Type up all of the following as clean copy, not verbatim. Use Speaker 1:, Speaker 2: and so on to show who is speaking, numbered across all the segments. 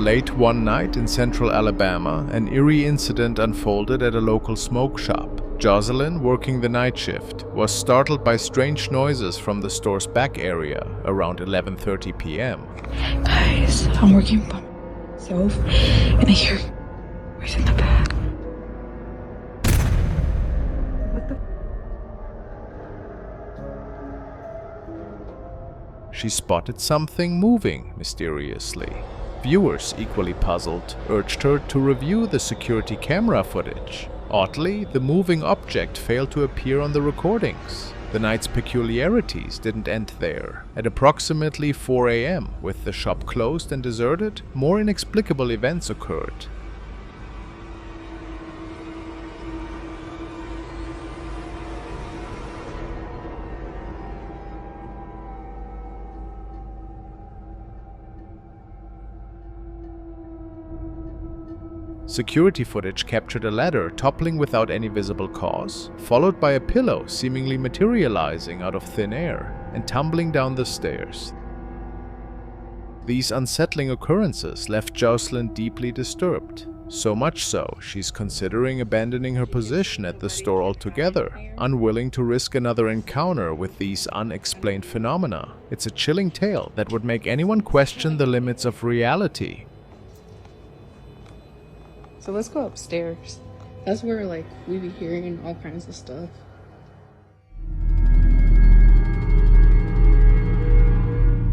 Speaker 1: late one night in central Alabama, an eerie incident unfolded at a local smoke shop. Jocelyn, working the night shift, was startled by strange noises from the store's back area around 11:30 p.m.
Speaker 2: Guys, I'm working by myself and I hear voice in the back. What the?
Speaker 1: She spotted something moving mysteriously. Viewers, equally puzzled, urged her to review the security camera footage. Oddly, the moving object failed to appear on the recordings. The night's peculiarities didn't end there. At approximately 4 a.m., with the shop closed and deserted, more inexplicable events occurred. Security footage captured a ladder toppling without any visible cause, followed by a pillow seemingly materializing out of thin air and tumbling down the stairs. These unsettling occurrences left Jocelyn deeply disturbed. So much so, she's considering abandoning her position at the store altogether, unwilling to risk another encounter with these unexplained phenomena. It's a chilling tale that would make anyone question the limits of reality.
Speaker 2: So let's go upstairs. That's where we be hearing all kinds of stuff.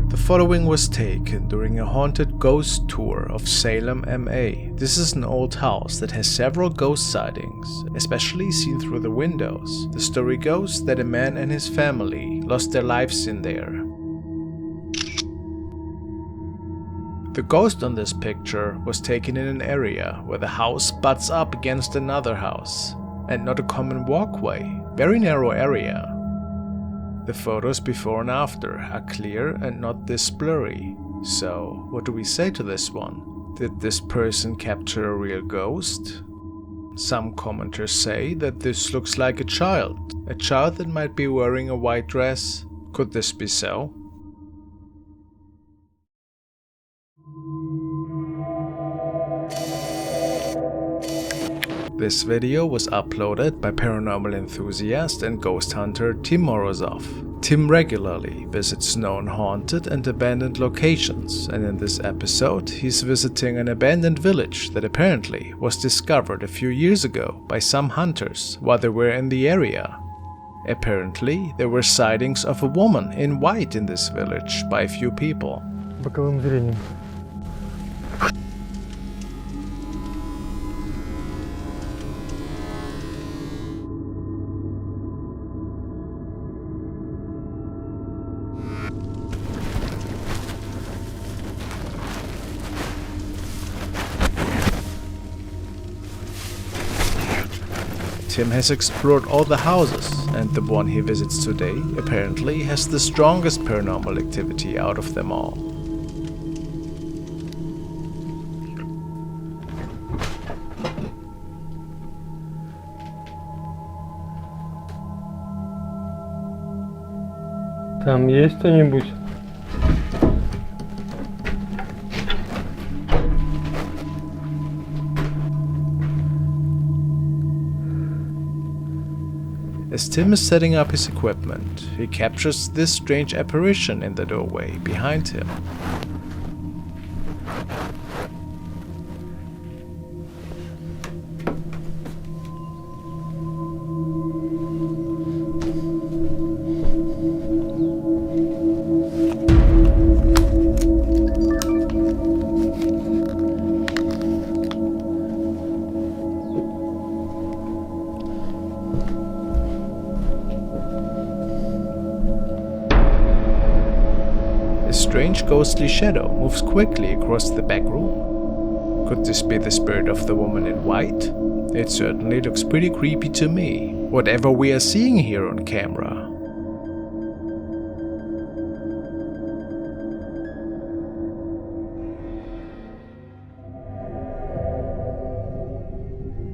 Speaker 1: The following was taken during a haunted ghost tour of Salem, MA. This is an old house that has several ghost sightings, especially seen through the windows. The story goes that a man and his family lost their lives in there. The ghost on this picture was taken in an area where the house butts up against another house, and not a common walkway, very narrow area. The photos before and after are clear and not this blurry. So, what do we say to this one? Did this person capture a real ghost? Some commenters say that this looks like a child that might be wearing a white dress. Could this be so? This video was uploaded by paranormal enthusiast and ghost hunter Tim Morozov. Tim regularly visits known haunted and abandoned locations, and in this episode he's visiting an abandoned village that apparently was discovered a few years ago by some hunters while they were in the area. Apparently, there were sightings of a woman in white in this village by a few people.
Speaker 3: Боковым зрением.
Speaker 1: Tim has explored all the houses, and the one he visits today apparently has the strongest paranormal activity out of them all.
Speaker 3: Там есть кто-нибудь?
Speaker 1: As Tim is setting up his equipment, he captures this strange apparition in the doorway behind him. A strange ghostly shadow moves quickly across the back room. Could this be the spirit of the woman in white? It certainly looks pretty creepy to me, whatever we are seeing here on camera.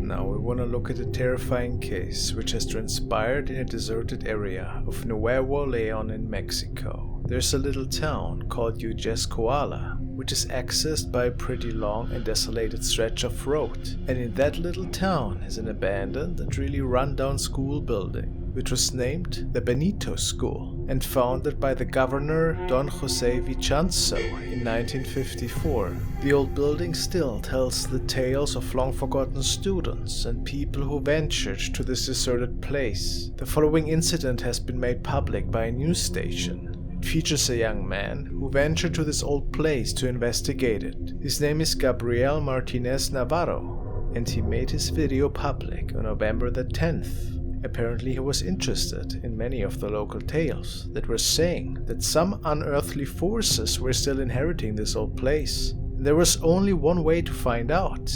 Speaker 1: Now we want to look at a terrifying case which has transpired in a deserted area of Nuevo León in Mexico. there's a little town called Ujescoala, which is accessed by a pretty long and desolated stretch of road. And in that little town is an abandoned and really run-down school building, which was named the Benito School and founded by the governor Don Jose Vichanzo in 1954. The old building still tells the tales of long-forgotten students and people who ventured to this deserted place. The following incident has been made public by a news station. It features a young man who ventured to this old place to investigate it. His name is Gabriel Martinez Navarro, and he made his video public on November the 10th. Apparently he was interested in many of the local tales that were saying that some unearthly forces were still inheriting this old place. And there was only one way to find out: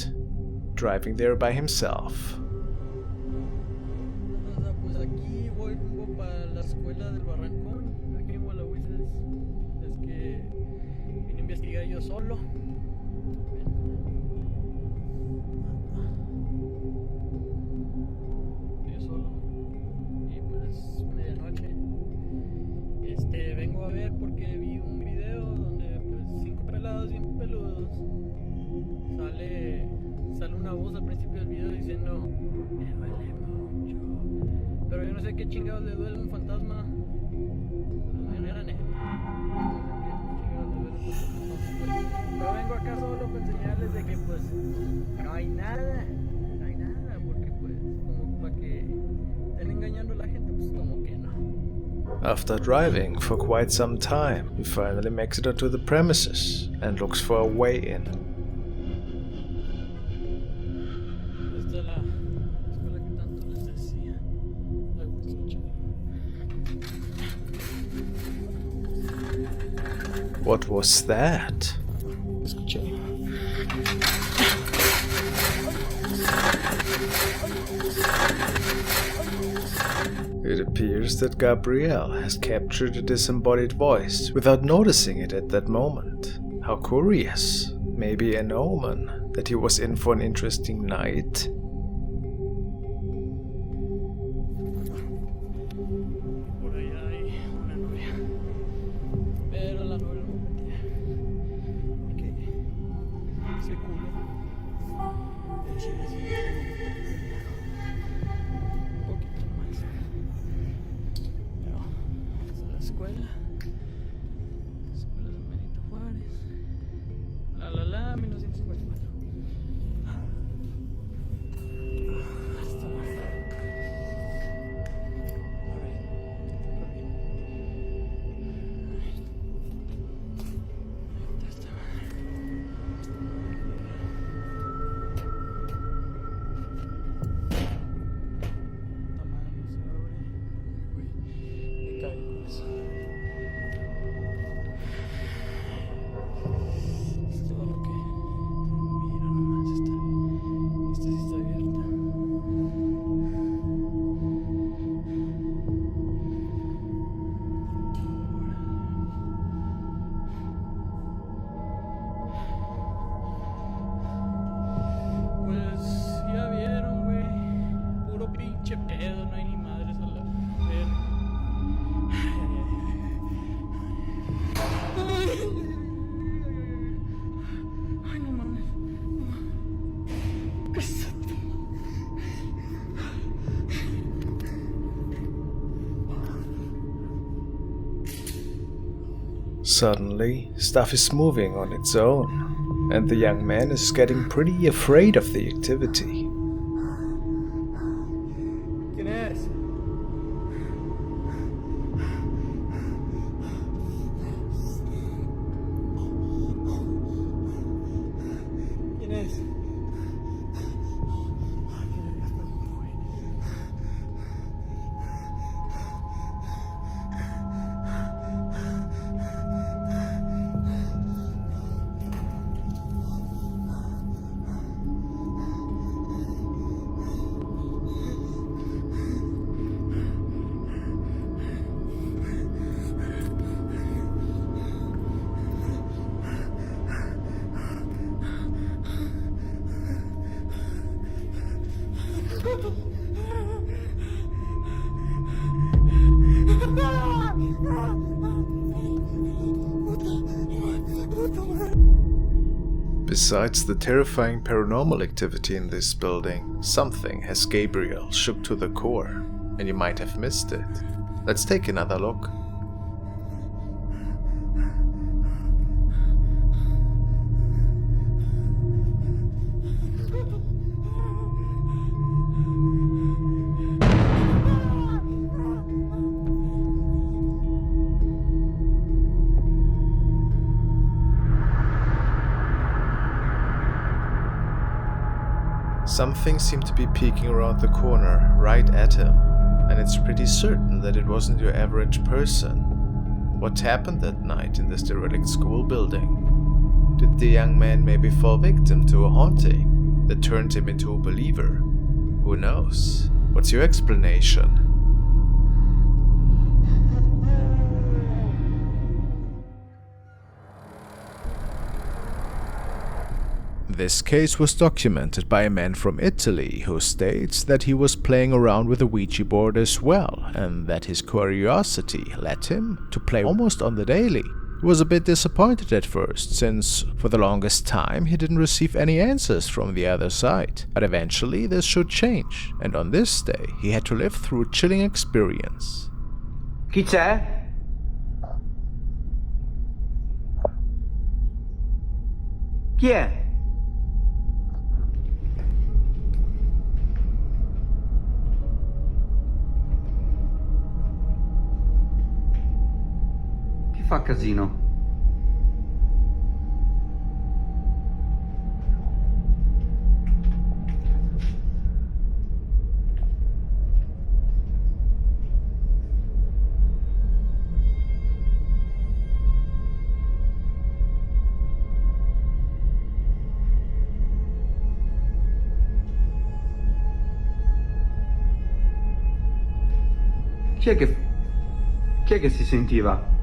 Speaker 1: driving there by himself.
Speaker 4: Pues aquí voy rumbo para la escuela del Barrancón. Aquí en Gualahuises es que vine a investigar yo solo. Y pues medianoche. Vengo a ver porque vi un video donde pues 5 pelados bien peludos. Sale una voz al principio del video diciendo: me duele mucho. Pero yo no sé qué chingados le duele a un fantasma. Era neta. Pero vengo acá solo para enseñarles de que pues no hay nada, porque pues como para que estén engañando a la gente, pues como que no.
Speaker 1: After driving for quite some time, he finally makes it onto the premises and looks for a way in.
Speaker 4: Esta es la escuela que tanto les decía.
Speaker 1: What was that?
Speaker 4: Escuché.
Speaker 1: It appears that Gabriel has captured a disembodied voice without noticing it at that moment. How curious. Maybe an omen that he was in for an interesting night?
Speaker 4: Por allá hay una novia. Pero la novia no me metía. Porque ese culo. El chile sí un poquito más. Pero esta es la escuela. Escuela de Benito Juárez. La 1954. Hasta más. Pedo, no hay ni madres a la ver. Ay, no mames.
Speaker 1: Suddenly, stuff is moving on its own, and the young man is getting pretty afraid of the activity.
Speaker 4: ¿Quién es? ¿Quién es?
Speaker 1: Besides the terrifying paranormal activity in this building, something has Gabriel shook to the core, and you might have missed it. Let's take another look. Something seemed to be peeking around the corner, right at him, and it's pretty certain that it wasn't your average person. What happened that night in this derelict school building? Did the young man maybe fall victim to a haunting that turned him into a believer? Who knows? What's your explanation? This case was documented by a man from Italy who states that he was playing around with a Ouija board as well, and that his curiosity led him to play almost on the daily. He was a bit disappointed at first, since for the longest time he didn't receive any answers from the other side. But eventually this should change, and on this day he had to live through a chilling experience.
Speaker 5: Chi c'è? Chi è? Chi fa casino? Chi è che si sentiva?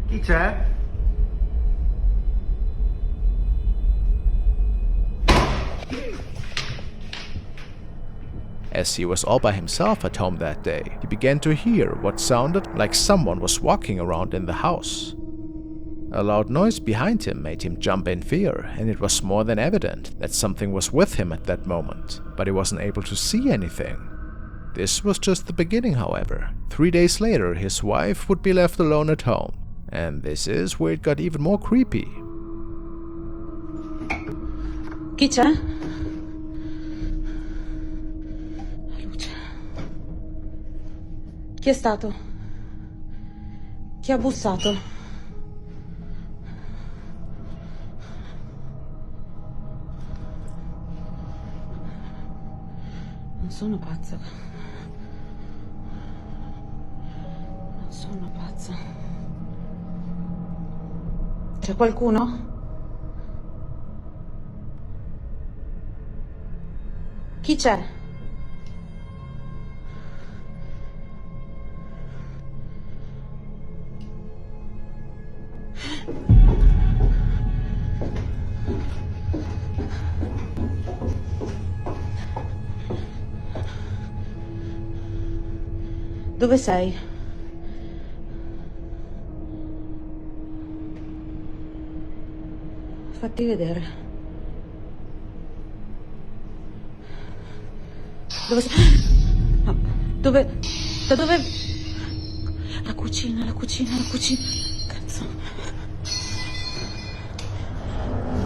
Speaker 5: Chi c'è?
Speaker 1: As he was all by himself at home that day, he began to hear what sounded like someone was walking around in the house. A loud noise behind him made him jump in fear, and it was more than evident that something was with him at that moment, but he wasn't able to see anything. This was just the beginning, however. 3 days later, his wife would be left alone at home, and this is where it got even more creepy.
Speaker 2: Chi c'è? Luce. Chi è stato? Chi ha bussato? Non sono pazza. Non sono pazza. C'è qualcuno? Chi c'è? Dove sei? Fatti vedere. Dove sei? No, dove? Da dove? La cucina, la cucina, la cucina. Cazzo.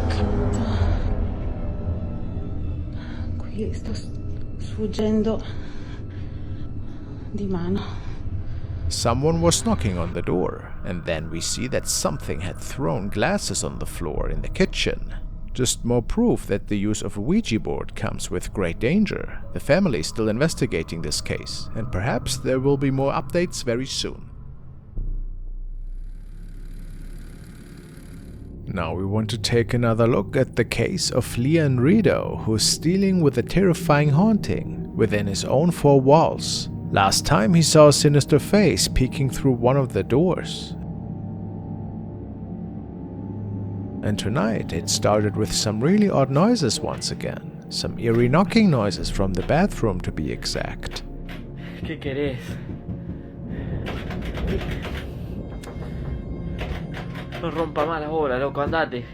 Speaker 2: Cazzo. Qui sto sfuggendo di mano.
Speaker 1: Someone was knocking on the door, and then we see that something had thrown glasses on the floor in the kitchen. Just more proof that the use of a Ouija board comes with great danger. The family is still investigating this case, and perhaps there will be more updates very soon. Now we want to take another look at the case of Leon Rido, who's dealing with a terrifying haunting within his own four walls. Last time he saw a sinister face peeking through one of the doors. And tonight it started with some really odd noises once again. Some eerie knocking noises from the bathroom to be exact.
Speaker 4: ¿Qué querés? No rompa más la bola, loco, andate.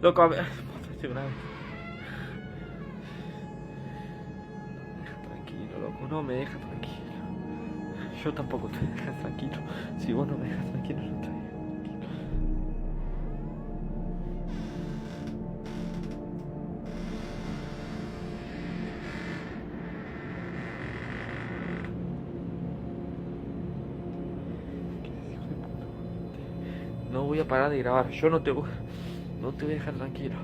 Speaker 4: Loco, estoy grave. Tranquilo, loco, no me deja tranquilo. Yo tampoco te dejas tranquilo. Si vos no me dejas tranquilo, no te dejo tranquilo. No voy a parar de grabar. Yo no te voy a dejar tranquilo.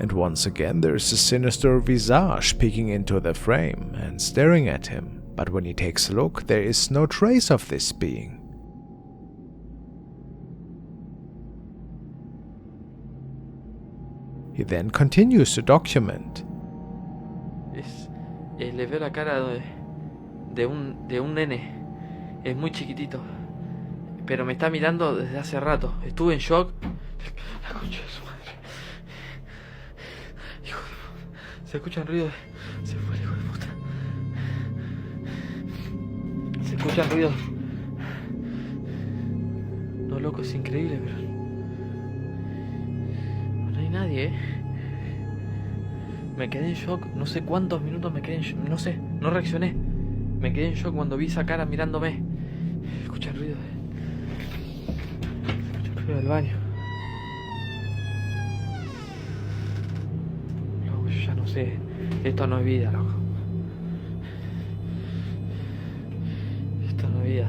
Speaker 1: And once again there is a sinister visage peeking into the frame and staring at him, but when he takes a look there is no trace of this being. He then continues to document.
Speaker 4: Le veo la cara de un nene. Es muy chiquitito. Pero me está mirando desde hace rato. Estuve en shock. La concha de su madre. Hijo de puta. Se escuchan ruidos. Se fue el hijo de puta. Se escuchan ruidos. No, loco, es increíble, pero no hay nadie, Me quedé en shock, no sé cuántos minutos me quedé en shock, no sé, no reaccioné. Me quedé en shock cuando vi esa cara mirándome. Escucha el ruido del baño. Loco, yo ya no sé. Esto no es vida, loco. Esto no es vida.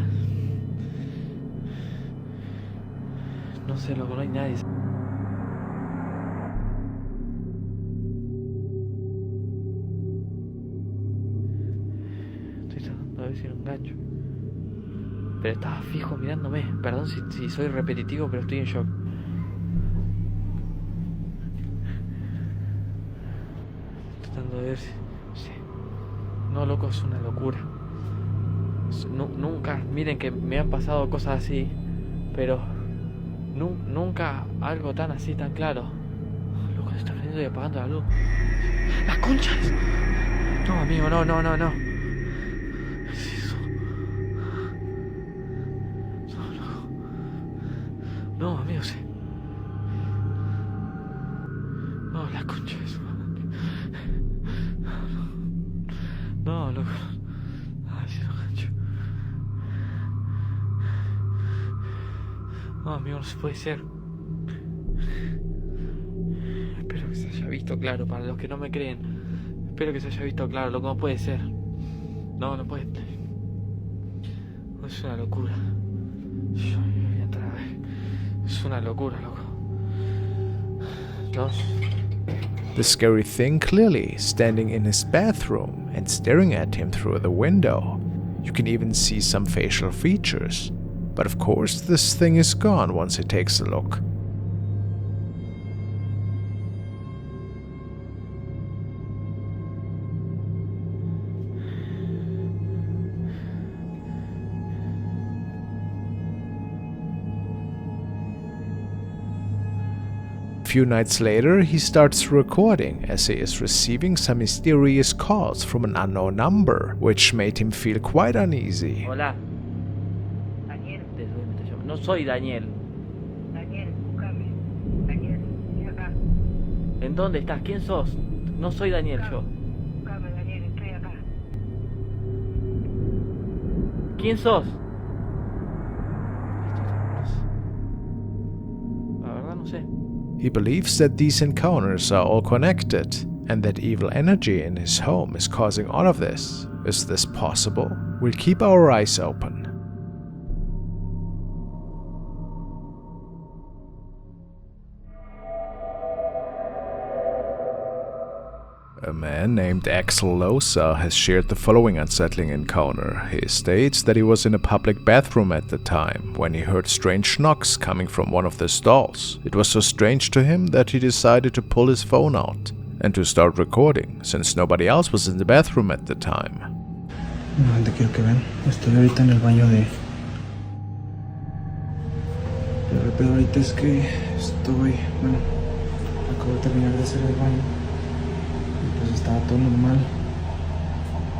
Speaker 4: No sé, loco, no hay nadie. A ver si lo engancho. Pero estaba fijo mirándome. Perdón si soy repetitivo, pero estoy en shock. Tratando de ver si... No, loco, es una locura. Nunca, miren que me han pasado cosas así, pero nunca algo tan así, tan claro. Loco, se está prendiendo y apagando la luz. ¡Las conchas! No, amigo, no. No, amigo, sí. No, la concha de su madre. No, loco. Ay, si lo gancho. No, amigo, no se puede ser. Espero que se haya visto claro, para los que no me creen. Espero que se haya visto claro, loco, no puede ser. No puede. Es una locura. Yo voy a entrar a ver. Es una locura, loco. No.
Speaker 1: The scary thing clearly standing in his bathroom and staring at him through the window. You can even see some facial features. But of course this thing is gone once he takes a look. A few nights later, he starts recording as he is receiving some mysterious calls from an unknown number, which made him feel quite uneasy.
Speaker 4: Hola.
Speaker 6: Daniel,
Speaker 4: No soy Daniel.
Speaker 6: Daniel, búscame. Daniel, estoy acá.
Speaker 4: ¿En dónde estás? ¿Quién sos? No soy Daniel yo.
Speaker 6: Búscame, Daniel, estoy acá.
Speaker 4: ¿Quién sos? La verdad no sé.
Speaker 1: He believes that these encounters are all connected, and that evil energy in his home is causing all of this. Is this possible? We'll keep our eyes open. A man named Axel Losa has shared the following unsettling encounter. He states that he was in a public bathroom at the time when he heard strange knocks coming from one of the stalls. It was so strange to him that he decided to pull his phone out and to start recording, since nobody else was in the bathroom at the time.
Speaker 7: Te quiero que vean. Estoy ahorita en el baño de... El pedo ahorita es que estoy... Bueno, acabo de terminar de hacer el baño. Y pues estaba todo normal.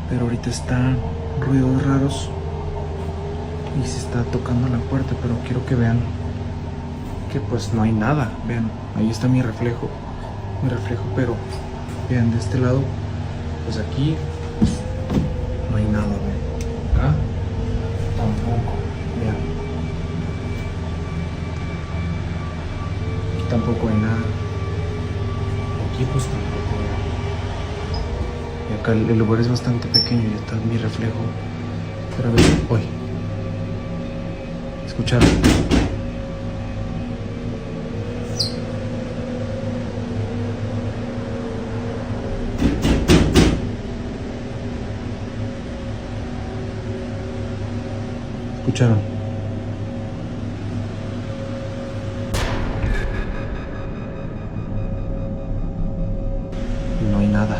Speaker 7: Pero ahorita están ruidos raros. Y se está tocando la puerta, pero quiero que vean que pues no hay nada. Vean, ahí está mi reflejo. Pero vean, de este lado, pues aquí no hay nada, vean. Acá tampoco, vean. Aquí tampoco hay nada. Aquí pues tampoco, vean. Y acá el lugar es bastante pequeño y está mi reflejo. Pero a ver, hoy. ¿Escucharon? ¿Escucharon? No hay nada.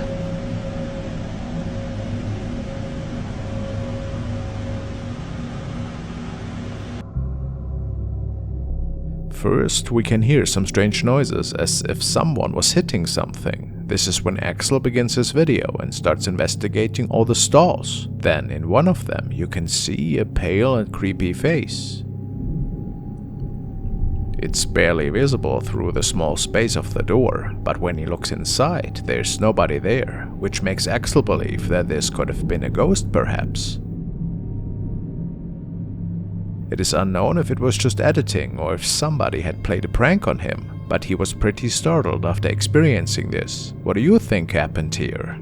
Speaker 1: First, we can hear some strange noises, as if someone was hitting something. This is when Axel begins his video and starts investigating all the stalls. Then, in one of them, you can see a pale and creepy face. It's barely visible through the small space of the door, but when he looks inside, there's nobody there, which makes Axel believe that this could have been a ghost, perhaps. It is unknown if it was just editing or if somebody had played a prank on him, but he was pretty startled after experiencing this. What do you think happened here?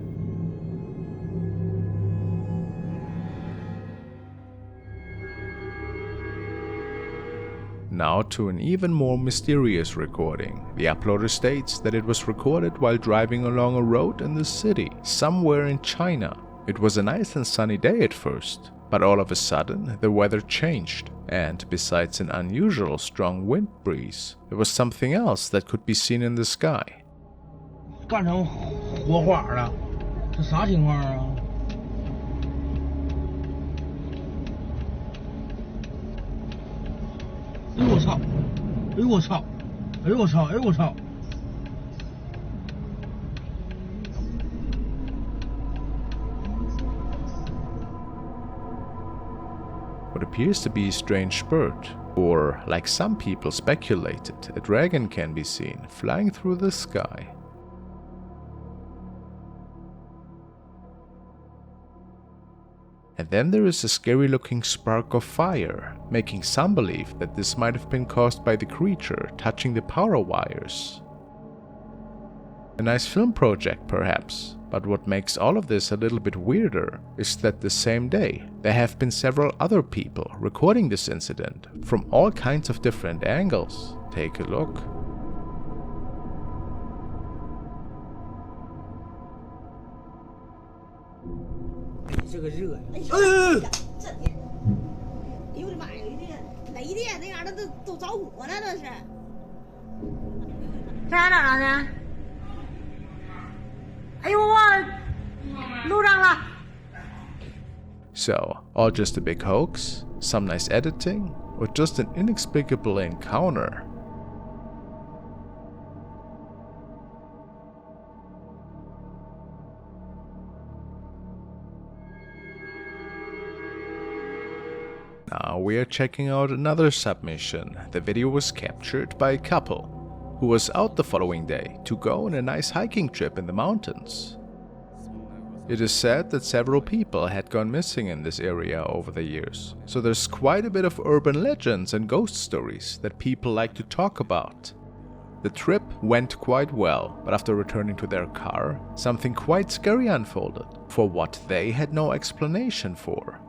Speaker 1: Now to an even more mysterious recording. The uploader states that it was recorded while driving along a road in the city, somewhere in China. It was a nice and sunny day at first, but all of a sudden the weather changed, and besides an unusual strong wind breeze, there was something else that could be seen in the sky.
Speaker 8: 干成火花了，这啥情况啊？哎呦我操！哎呦我操！哎呦我操！哎呦我操！
Speaker 1: What appears to be a strange bird, or, like some people speculated, a dragon can be seen flying through the sky. And then there is a scary looking spark of fire, making some believe that this might have been caused by the creature touching the power wires. A nice film project perhaps, but what makes all of this a little bit weirder is that the same day there have been several other people recording this incident from all kinds of different angles. Take a look.
Speaker 8: 这个热呀！
Speaker 2: 哎呦我的妈呀！雷电那样的都着火了，这是。这还咋着呢？哎呦我路上了。
Speaker 1: So, all just a big hoax? Some nice editing? Or just an inexplicable encounter? Now we are checking out another submission. The video was captured by a couple who was out the following day to go on a nice hiking trip in the mountains. It is said that several people had gone missing in this area over the years, so there's quite a bit of urban legends and ghost stories that people like to talk about. The trip went quite well, but after returning to their car, something quite scary unfolded, for what they had no explanation for.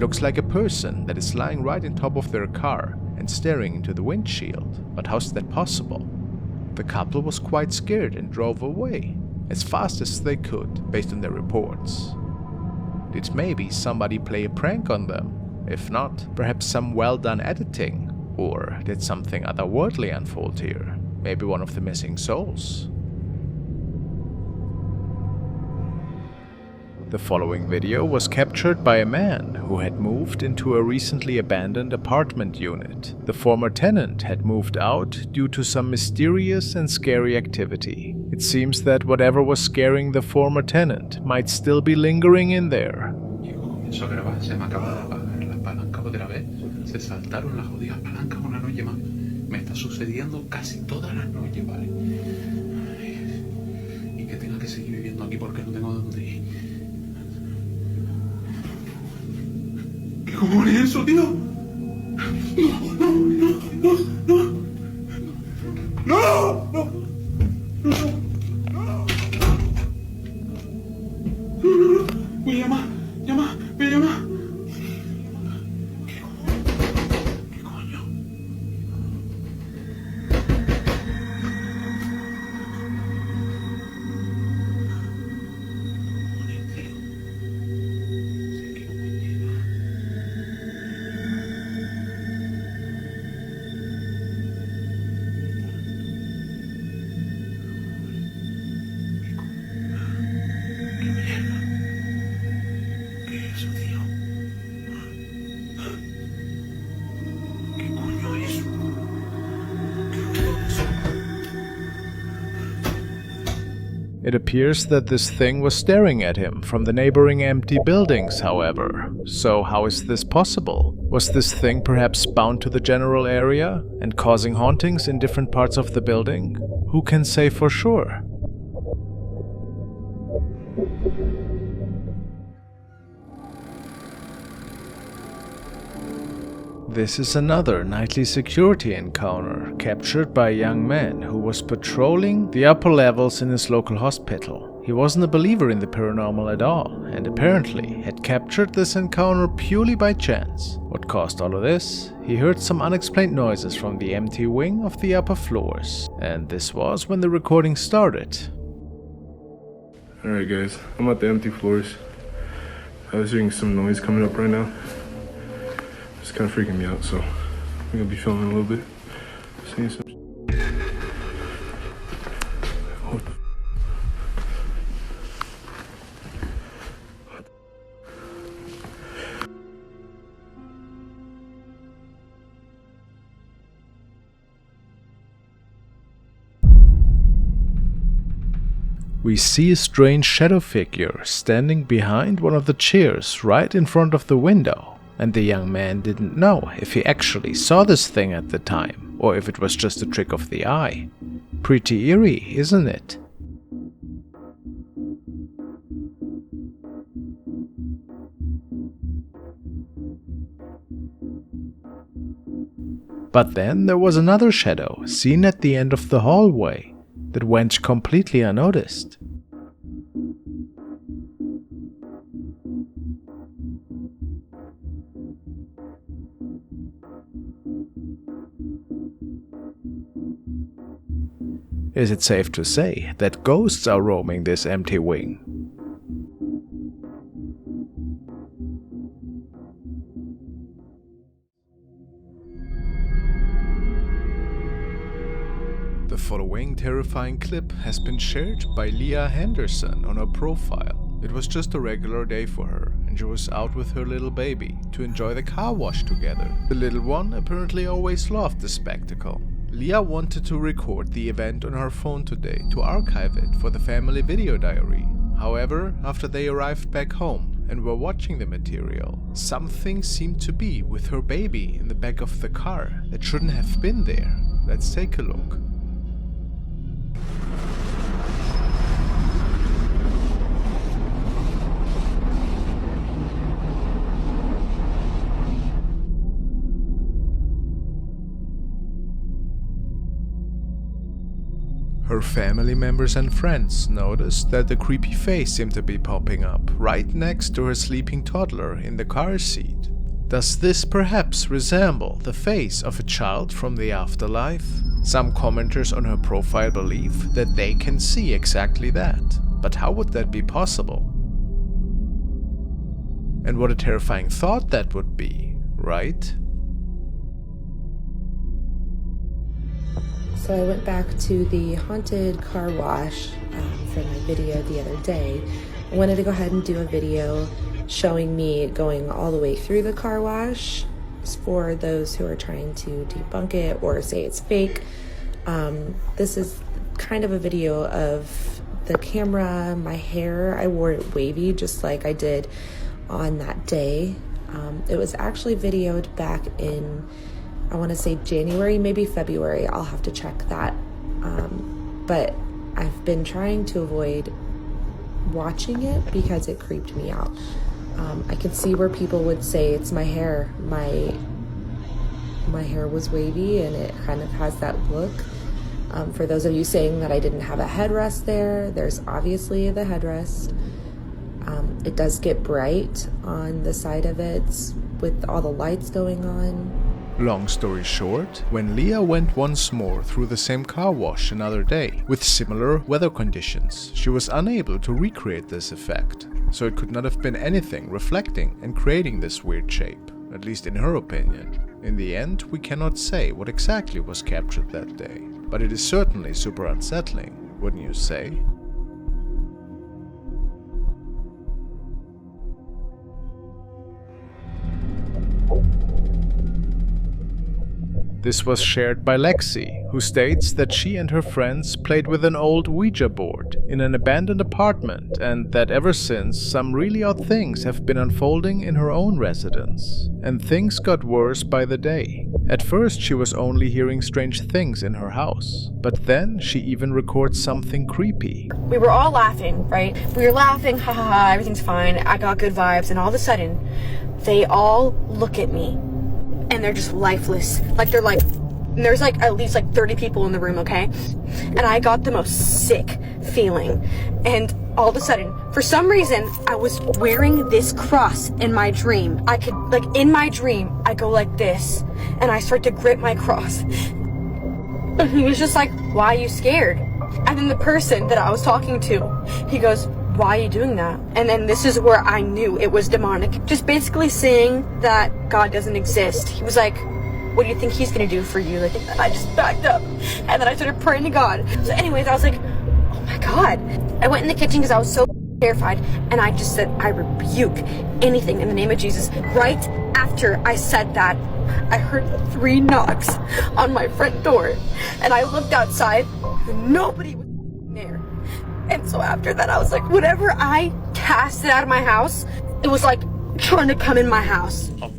Speaker 1: looks like a person that is lying right on top of their car and staring into the windshield. But how's that possible? The couple was quite scared and drove away as fast as they could based on their reports. Did maybe somebody play a prank on them? If not, perhaps some well done editing? Or did something otherworldly unfold here? Maybe one of the missing souls? The following video was captured by a man who had moved into a recently abandoned apartment unit. The former tenant had moved out due to some mysterious and scary activity. It seems that whatever was scaring the former tenant might still be lingering in there.
Speaker 9: Comienzo a grabar, se me acaba de apagar las palancas otra vez. Se saltaron las jodidas palancas una noche más. Me está sucediendo casi todas las noches, ¿vale? Y que tenga que seguir viviendo aquí porque no tengo dónde ir. ¿Qué cojones es eso, tío? No. Voy a llamar. ¿Qué coño?
Speaker 1: It appears that this thing was staring at him from the neighboring empty buildings, however. So how is this possible? Was this thing perhaps bound to the general area and causing hauntings in different parts of the building? Who can say for sure? This is another nightly security encounter captured by a young man who was patrolling the upper levels in his local hospital. He wasn't a believer in the paranormal at all and apparently had captured this encounter purely by chance. What caused all of this? He heard some unexplained noises from the empty wing of the upper floors, and this was when the recording started.
Speaker 10: Alright guys, I'm at the empty floors. I was hearing some noise coming up right now. It's kind of freaking me out, so I'm gonna be filming a little bit. Seeing some.
Speaker 1: We see a strange shadow figure standing behind one of the chairs right in front of the window. And the young man didn't know if he actually saw this thing at the time, or if it was just a trick of the eye. Pretty eerie, isn't it? But then there was another shadow seen at the end of the hallway that went completely unnoticed. Is it safe to say that ghosts are roaming this empty wing? The following terrifying clip has been shared by Leah Henderson on her profile. It was just a regular day for her, and she was out with her little baby to enjoy the car wash together. The little one apparently always loved the spectacle. Leah wanted to record the event on her phone today to archive it for the family video diary. However, after they arrived back home and were watching the material, something seemed to be with her baby in the back of the car that shouldn't have been there. Let's take a look. Her family members and friends noticed that the creepy face seemed to be popping up right next to her sleeping toddler in the car seat. Does this perhaps resemble the face of a child from the afterlife? Some commenters on her profile believe that they can see exactly that. But how would that be possible? And what a terrifying thought that would be, right?
Speaker 11: So I went back to the haunted car wash for my video the other day. I wanted to go ahead and do a video showing me going all the way through the car wash for those who are trying to debunk it or say it's fake. This is kind of a video of the camera, my hair. I wore it wavy just like I did on that day. It was actually videoed back in, I want to say January, maybe February. I'll have to check that. But I've been trying to avoid watching it because it creeped me out. I could see where people would say it's my hair. My hair was wavy and it kind of has that look. For those of you saying that I didn't have a headrest there's obviously the headrest. It does get bright on the side of it with all the lights going on.
Speaker 1: Long story short, when Leah went once more through the same car wash another day with similar weather conditions, she was unable to recreate this effect. So it could not have been anything reflecting and creating this weird shape, at least in her opinion. In the end, we cannot say what exactly was captured that day, but it is certainly super unsettling, wouldn't you say? This was shared by Lexi, who states that she and her friends played with an old Ouija board in an abandoned apartment and that ever since some really odd things have been unfolding in her own residence. And things got worse by the day. At first she was only hearing strange things in her house, but then she even records something creepy.
Speaker 12: We were all laughing, right? We were laughing, ha ha ha, everything's fine, I got good vibes, and all of a sudden, they all look at me. And they're just lifeless. There's at least 30 people in the room, okay? And I got the most sick feeling. And all of a sudden, for some reason, I was wearing this cross in my dream. I could, in my dream, I go like this. And I start to grip my cross. And he was just like, why are you scared? And then the person that I was talking to, he goes, why are you doing that? And then this is where I knew it was demonic. Just basically saying that God doesn't exist. He was like, what do you think he's gonna do for you? I just backed up. And then I started praying to God. So anyways, I was like, oh my God. I went in the kitchen because I was so terrified. And I just said, I rebuke anything in the name of Jesus. Right after I said that, I heard 3 knocks on my front door. And I looked outside, and nobody was there. And so after that, I was like, whatever I casted out of my house, it was like trying to come in my house.
Speaker 11: Bought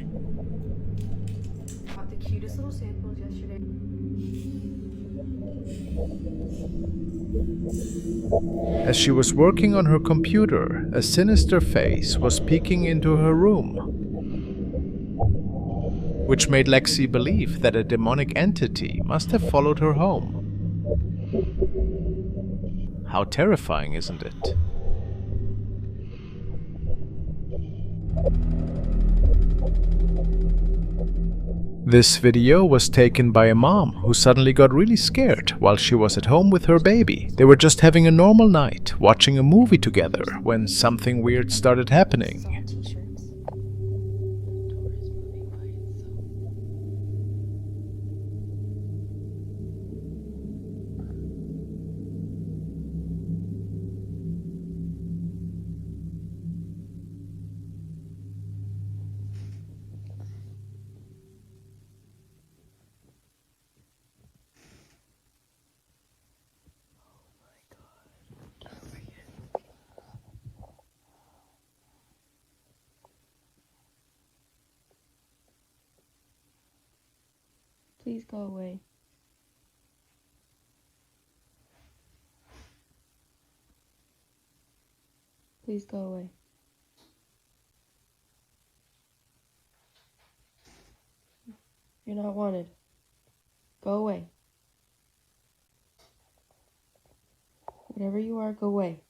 Speaker 11: the cutest little samples yesterday.
Speaker 1: As she was working on her computer, a sinister face was peeking into her room, which made Lexi believe that a demonic entity must have followed her home. How terrifying, isn't it? This video was taken by a mom who suddenly got really scared while she was at home with her baby. They were just having a normal night, watching a movie together, when something weird started happening.
Speaker 11: Please go away. Please go away. You're not wanted. Go away. Whatever you are, go away.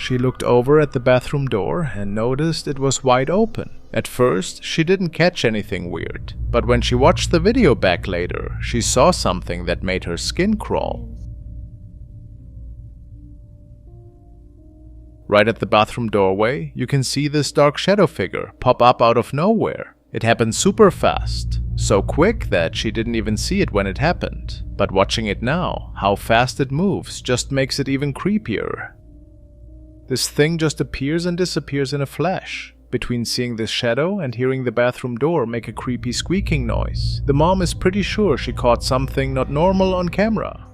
Speaker 1: she looked over at the bathroom door and noticed it was wide open. At first, she didn't catch anything weird, but when she watched the video back later, she saw something that made her skin crawl. Right at the bathroom doorway, you can see this dark shadow figure pop up out of nowhere. It happened super fast, so quick that she didn't even see it when it happened. But watching it now, how fast it moves just makes it even creepier. This thing just appears and disappears in a flash. Between seeing this shadow and hearing the bathroom door make a creepy squeaking noise, the mom is pretty sure she caught something not normal on camera.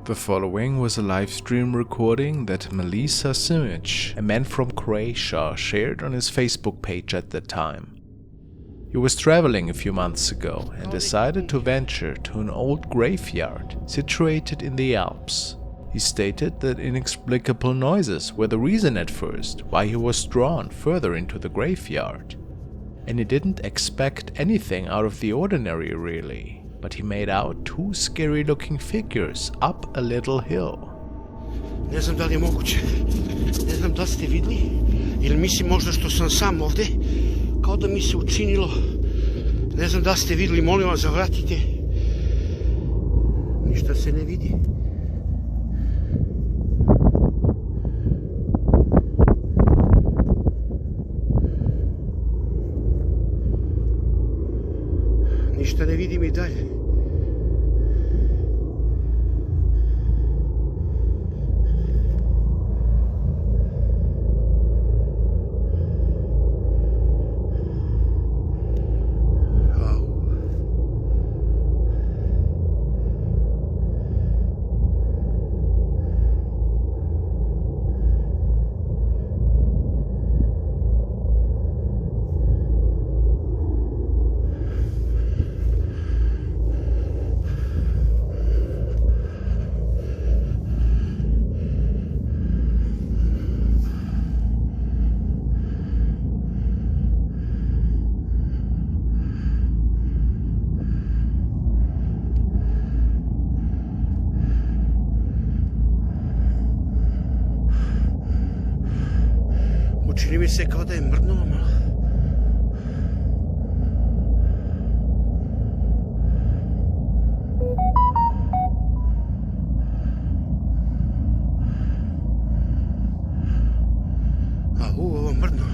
Speaker 1: The following was a live stream recording that Melisa Simic, a man from Croatia, shared on his Facebook page at the time. He was traveling a few months ago and decided to venture to an old graveyard situated in the Alps. He stated that inexplicable noises were the reason at first why he was drawn further into the graveyard. And he didn't expect anything out of the ordinary really, but he made out two scary looking figures up a little hill.
Speaker 8: Ne znam da li je moguće. Ne znam da li ste vidjeli ili mislim možda što sam sam ovdje. Kao da mi se učinilo. Ne znam da li ste vidjeli, molim vas zavratite. Ništa se ne vidi. Ništa ne vidim i dalje. Čini mi se kao da je mrdnulo malo. Ovo mrdnulo.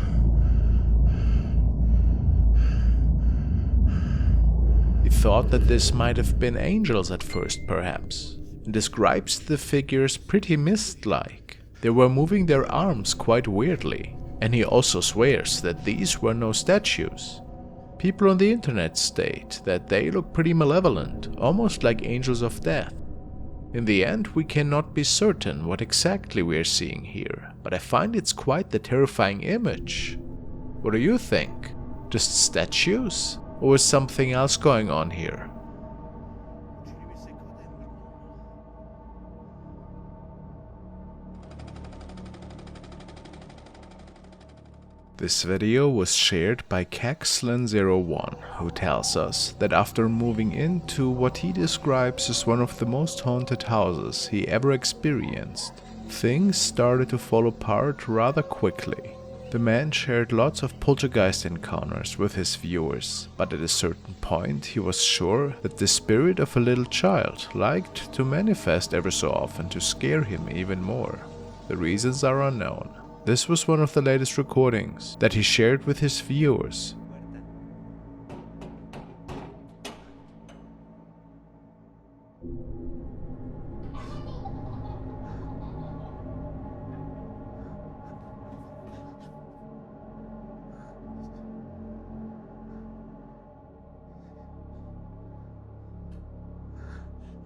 Speaker 1: He thought that this might have been angels at first perhaps, and describes the figures pretty mist-like. They were moving their arms quite weirdly. And he also swears that these were no statues. People on the internet state that they look pretty malevolent, almost like angels of death. In the end, we cannot be certain what exactly we are seeing here, but I find it's quite the terrifying image. What do you think? Just statues? Or is something else going on here? This video was shared by Caxlan01, who tells us that after moving into what he describes as one of the most haunted houses he ever experienced, things started to fall apart rather quickly. The man shared lots of poltergeist encounters with his viewers, but at a certain point he was sure that the spirit of a little child liked to manifest ever so often to scare him even more. The reasons are unknown. This was one of the latest recordings that he shared with his viewers.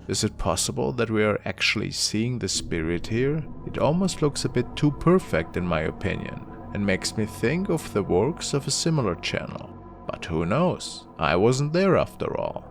Speaker 1: Is it possible that we are actually seeing the spirit here? It almost looks a bit too perfect in my opinion, and makes me think of the works of a similar channel. But who knows? I wasn't there after all.